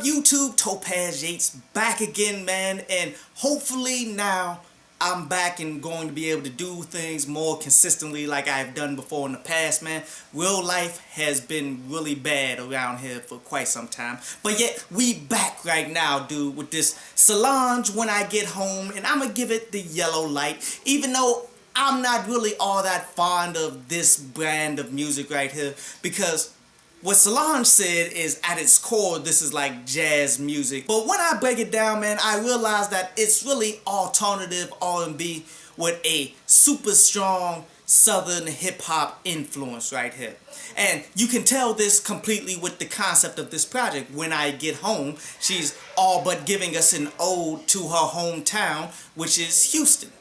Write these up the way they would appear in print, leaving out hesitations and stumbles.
YouTube? Topaz Yates back again, man, and hopefully now I'm back and going to be able to do things more consistently like I've done before in the past, man. Real life has been really bad around here for quite some time, but yet we back right now, dude, with this Solange When I Get Home, and I'm gonna give it the yellow light, even though I'm not really all that fond of this brand of music right here, because what Solange said is at its core, this is like jazz music. But when I break it down, man, I realize that it's really alternative R&B with a super strong southern hip-hop influence right here. And you can tell this completely with the concept of this project. When I Get Home, she's all but giving us an ode to her hometown, which is Houston.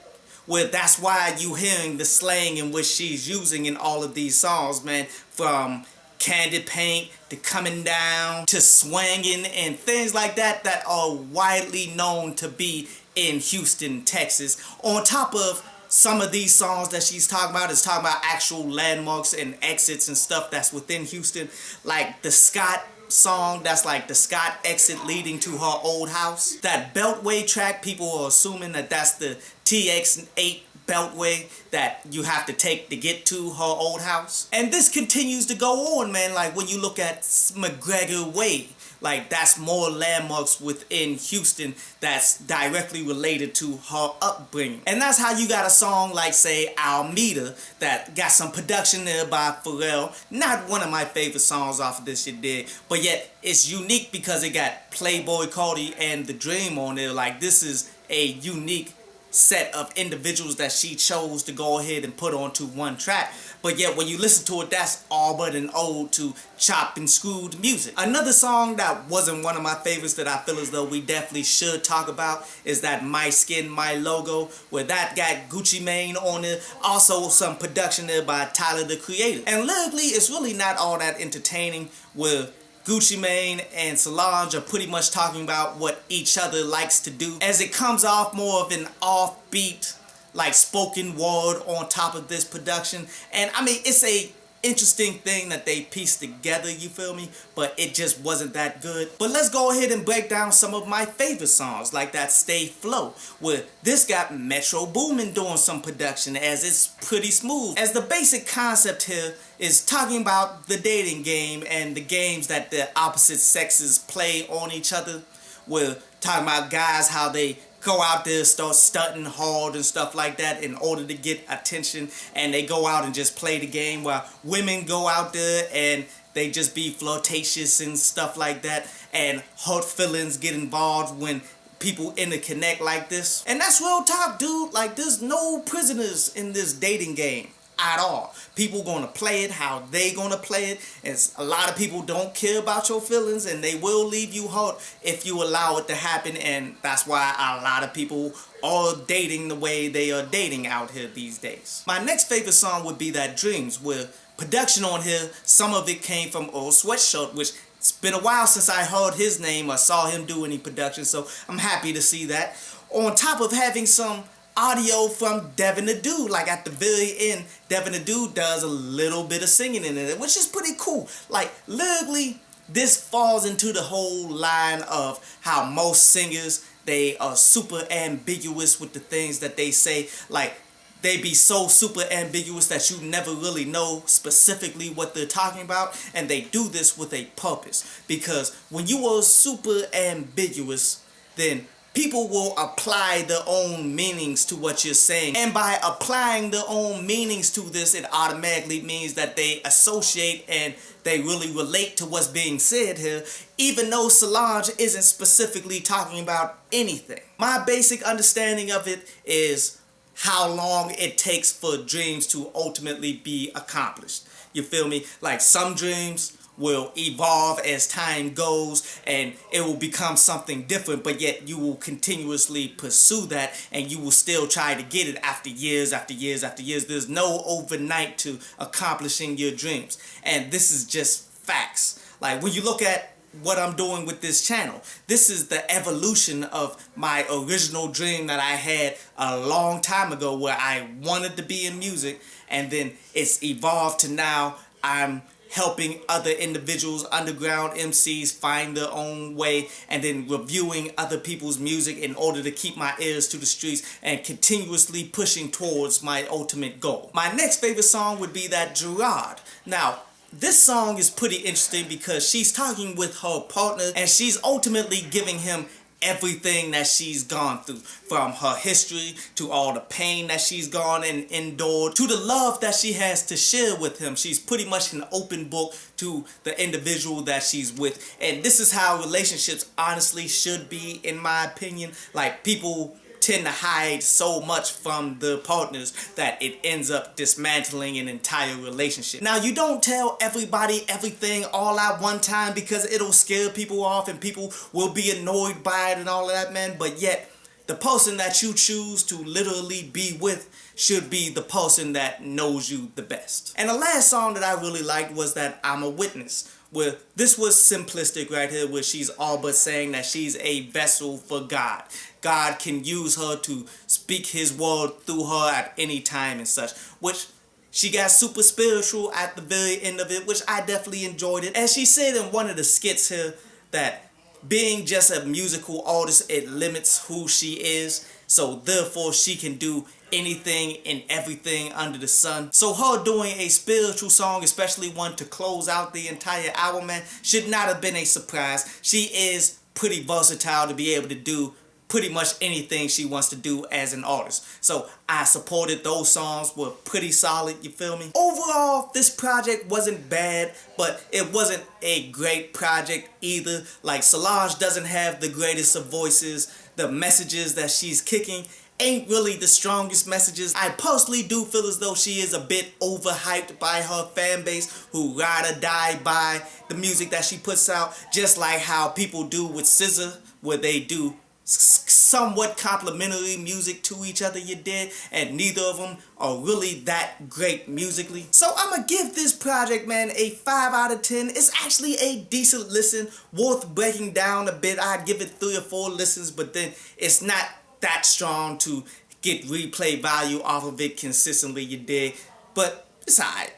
Well, that's why you hearing the slang in which she's using in all of these songs, man, from candy paint to coming down to swanging and things like that that are widely known to be in Houston, Texas. On top of some of these songs that she's talking about is talking about actual landmarks and exits and stuff that's within Houston, like the Scott song, that's like the Scott exit leading to her old house. That Beltway track, people are assuming that that's the TX8 Beltway that you have to take to get to her old house. And this continues to go on, man. Like when you look at McGregor Way, like that's more landmarks within Houston that's directly related to her upbringing. And that's how you got a song like, say, Almeida, that got some production there by Pharrell. Not one of my favorite songs off of this shit did, but yet it's unique because it got Playboy Cardi and The Dream on there. Like this is a unique set of individuals that she chose to go ahead and put onto one track, but yet when you listen to it, that's all but an ode to chop and screwed music. Another song that wasn't one of my favorites that I feel as though we definitely should talk about is that My Skin, My Logo, where that got Gucci Mane on it. Also some production there by Tyler the Creator. And lyrically, it's really not all that entertaining, where Gucci Mane and Solange are pretty much talking about what each other likes to do, as it comes off more of an offbeat, like spoken word on top of this production. And I mean, it's a interesting thing that they pieced together, you feel me? But it just wasn't that good. But let's go ahead and break down some of my favorite songs, like that Stay Flow, where this got Metro Boomin doing some production, as it's pretty smooth. As the basic concept here is talking about the dating game and the games that the opposite sexes play on each other. We're talking about guys, how they go out there, start stunting hard and stuff like that in order to get attention, and they go out and just play the game, while women go out there and they just be flirtatious and stuff like that, and hurt feelings get involved when people interconnect like this. And that's real talk, dude. Like, there's no prisoners in this dating game at all. People gonna play it how they gonna play it, and a lot of people don't care about your feelings, and they will leave you hurt if you allow it to happen. And that's why a lot of people are dating the way they are dating out here these days. My next favorite song would be that Dreams, where production on here, some of it came from Earl Sweatshirt, which it's been a while since I heard his name or saw him do any production, so I'm happy to see that. On top of having some audio from Devin the Dude, like at the very end, Devin the Dude does a little bit of singing in it, which is pretty cool. Like lyrically, this falls into the whole line of how most singers, they are super ambiguous with the things that they say. Like they be so super ambiguous that you never really know specifically what they're talking about, and they do this with a purpose, because when you are super ambiguous, then people will apply their own meanings to what you're saying. And by applying their own meanings to this, it automatically means that they associate and they really relate to what's being said here, even though Solange isn't specifically talking about anything. My basic understanding of it is how long it takes for dreams to ultimately be accomplished. You feel me? Like some dreams will evolve as time goes, and it will become something different, but yet you will continuously pursue that, and you will still try to get it after years after years after years. There's no overnight to accomplishing your dreams, and this is just facts. Like when you look at what I'm doing with this channel, this is the evolution of my original dream that I had a long time ago, where I wanted to be in music, and then it's evolved to now I'm helping other individuals, underground MCs find their own way, and then reviewing other people's music in order to keep my ears to the streets and continuously pushing towards my ultimate goal. My next favorite song would be that Gerard. Now, this song is pretty interesting because she's talking with her partner and she's ultimately giving him everything that she's gone through, from her history to all the pain that she's gone and endured to the love that she has to share with him. She's pretty much an open book to the individual that she's with, and this is how relationships honestly should be, in my opinion. Like, people tend to hide so much from the partners that it ends up dismantling an entire relationship. Now, you don't tell everybody everything all at one time because it'll scare people off and people will be annoyed by it and all of that, man. But yet, the person that you choose to literally be with should be the person that knows you the best. And the last song that I really liked was that I'm a Witness, where this was simplistic right here, where she's all but saying that she's a vessel for God. God can use her to speak his word through her at any time and such, which she got super spiritual at the very end of it, which I definitely enjoyed it. And she said in one of the skits here that being just a musical artist, it limits who she is, so therefore she can do anything and everything under the sun. So her doing a spiritual song, especially one to close out the entire album, man, should not have been a surprise. She is pretty versatile to be able to do pretty much anything she wants to do as an artist. So I supported those songs, were pretty solid, you feel me? Overall, this project wasn't bad, but it wasn't a great project either. Like, Solange doesn't have the greatest of voices. The messages that she's kicking ain't really the strongest messages. I personally do feel as though she is a bit overhyped by her fan base, who ride or die by the music that she puts out, just like how people do with SZA, where they do somewhat complimentary music to each other, you did, and neither of them are really that great musically. So I'm gonna give this project, man, a 5 out of 10. It's actually a decent listen, worth breaking down a bit. I'd give it 3 or 4 listens, but then it's not that strong to get replay value off of it consistently, you dig, but it's alright.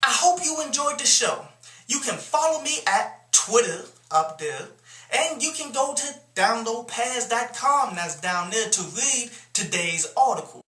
I hope you enjoyed the show. You can follow me at Twitter up there, and you can go to downloadpass.com, that's down there, to read today's article.